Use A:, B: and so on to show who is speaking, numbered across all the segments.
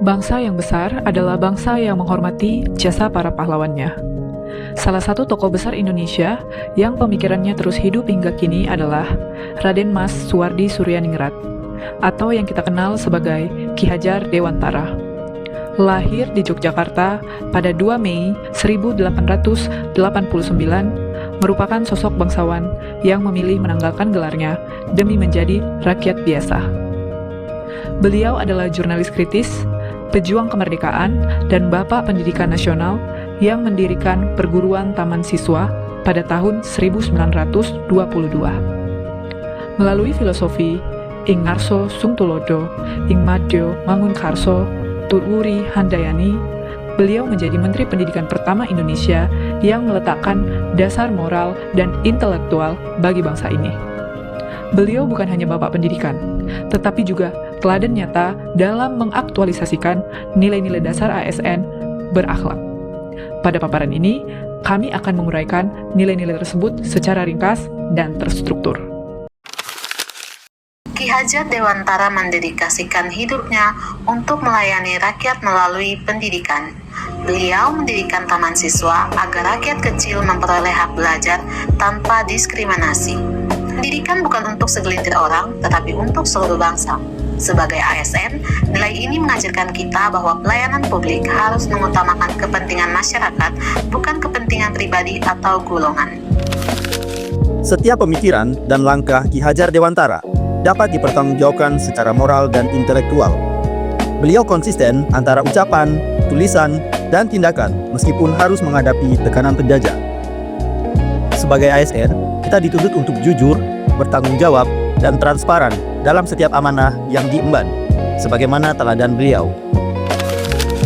A: Bangsa yang besar adalah bangsa yang menghormati jasa para pahlawannya. Salah satu tokoh besar Indonesia yang pemikirannya terus hidup hingga kini adalah Raden Mas Suwardi Suryaningrat, atau yang kita kenal sebagai Ki Hajar Dewantara. Lahir di Yogyakarta pada 2 Mei 1889, merupakan sosok bangsawan yang memilih menanggalkan gelarnya demi menjadi rakyat biasa. Beliau adalah jurnalis kritis, pejuang kemerdekaan, dan bapak pendidikan nasional yang mendirikan perguruan taman siswa pada tahun 1922. Melalui filosofi Ing Ngarso Sungtulodo, Ing Madyo Mangunkarso, Tutwuri Handayani, beliau menjadi Menteri Pendidikan pertama Indonesia yang meletakkan dasar moral dan intelektual bagi bangsa ini. Beliau bukan hanya bapak pendidikan, tetapi juga teladan nyata dalam mengaktualisasikan nilai-nilai dasar ASN berakhlak. Pada paparan ini, kami akan menguraikan nilai-nilai tersebut secara ringkas dan terstruktur.
B: Ki Hajar Dewantara mendedikasikan hidupnya untuk melayani rakyat melalui pendidikan. Beliau mendirikan taman siswa agar rakyat kecil memperoleh hak belajar tanpa diskriminasi. Pendidikan bukan untuk segelintir orang, tetapi untuk seluruh bangsa. Sebagai ASN, nilai ini mengajarkan kita bahwa pelayanan publik harus mengutamakan kepentingan masyarakat, bukan kepentingan pribadi atau golongan.
C: Setiap pemikiran dan langkah Ki Hajar Dewantara dapat dipertanggungjawabkan secara moral dan intelektual. Beliau konsisten antara ucapan, tulisan, dan tindakan meskipun harus menghadapi tekanan penjajah. Sebagai ASN, kita dituntut untuk jujur, bertanggung jawab, dan transparan dalam setiap amanah yang diemban, sebagaimana teladan beliau.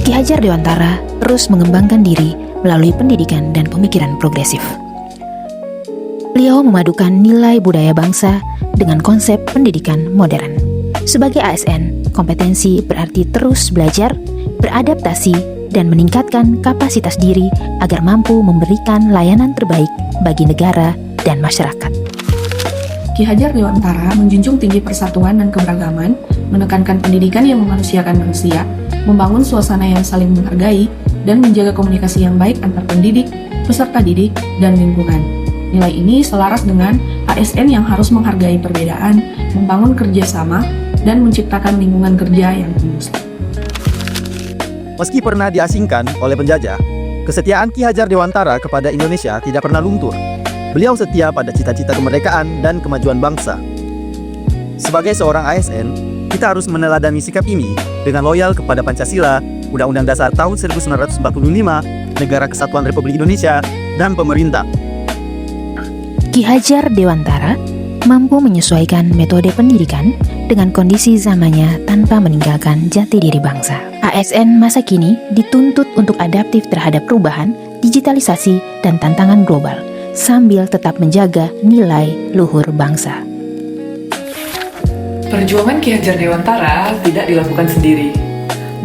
D: Ki Hajar Dewantara terus mengembangkan diri melalui pendidikan dan pemikiran progresif. Beliau memadukan nilai budaya bangsa dengan konsep pendidikan modern. Sebagai ASN, kompetensi berarti terus belajar, beradaptasi, dan meningkatkan kapasitas diri agar mampu memberikan layanan terbaik bagi negara dan masyarakat.
E: Ki Hajar Dewantara menjunjung tinggi persatuan dan keberagaman, menekankan pendidikan yang memanusiakan manusia, membangun suasana yang saling menghargai, dan menjaga komunikasi yang baik antar pendidik, peserta didik, dan lingkungan. Nilai ini selaras dengan ASN yang harus menghargai perbedaan, membangun kerjasama, dan menciptakan lingkungan kerja yang kondusif.
C: Meski pernah diasingkan oleh penjajah, kesetiaan Ki Hajar Dewantara kepada Indonesia tidak pernah luntur. Beliau setia pada cita-cita kemerdekaan dan kemajuan bangsa. Sebagai seorang ASN, kita harus meneladani sikap ini dengan loyal kepada Pancasila, Undang-Undang Dasar tahun 1945, Negara Kesatuan Republik Indonesia, dan pemerintah.
D: Ki Hajar Dewantara mampu menyesuaikan metode pendidikan dengan kondisi zamannya tanpa meninggalkan jati diri bangsa. ASN masa kini dituntut untuk adaptif terhadap perubahan, digitalisasi, dan tantangan global, sambil tetap menjaga nilai luhur bangsa.
A: Perjuangan Ki Hajar Dewantara tidak dilakukan sendiri.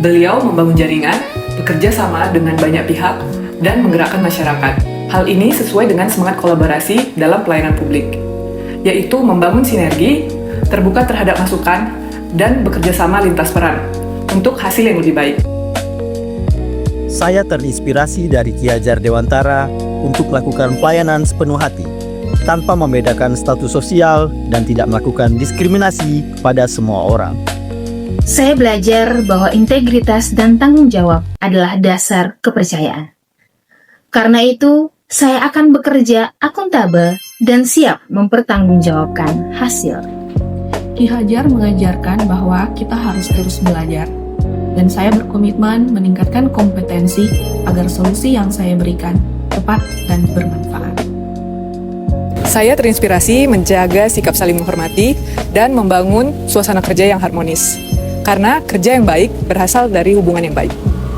A: Beliau membangun jaringan, bekerja sama dengan banyak pihak, dan menggerakkan masyarakat. Hal ini sesuai dengan semangat kolaborasi dalam pelayanan publik, yaitu membangun sinergi, terbuka terhadap masukan, dan bekerja sama lintas peran untuk hasil yang lebih baik.
C: Saya terinspirasi dari Ki Hajar Dewantara untuk melakukan pelayanan sepenuh hati, tanpa membedakan status sosial dan tidak melakukan diskriminasi pada semua orang.
F: Saya belajar bahwa integritas dan tanggung jawab adalah dasar kepercayaan. Karena itu, saya akan bekerja akuntabel dan siap mempertanggungjawabkan hasil.
E: Ki Hajar mengajarkan bahwa kita harus terus belajar, dan saya berkomitmen meningkatkan kompetensi agar solusi yang saya berikan tepat dan bermanfaat.
A: Saya terinspirasi menjaga sikap saling menghormati dan membangun suasana kerja yang harmonis. Karena kerja yang baik berasal dari hubungan yang baik.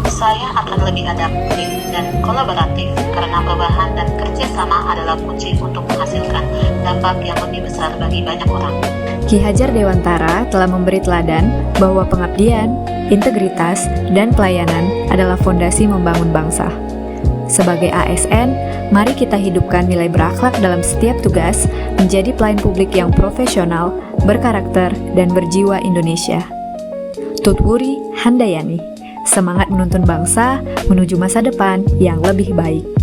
B: Saya akan lebih adaptif dan kolaboratif karena perubahan dan kerjasama adalah kunci untuk menghasilkan dampak yang lebih besar bagi banyak orang.
G: Ki Hajar Dewantara telah memberi teladan bahwa pengabdian, integritas, dan pelayanan adalah fondasi membangun bangsa. Sebagai ASN, mari kita hidupkan nilai berakhlak dalam setiap tugas, menjadi pelayan publik yang profesional, berkarakter, dan berjiwa Indonesia. Tutwuri Handayani, Semangat menuntun bangsa menuju masa depan yang lebih baik.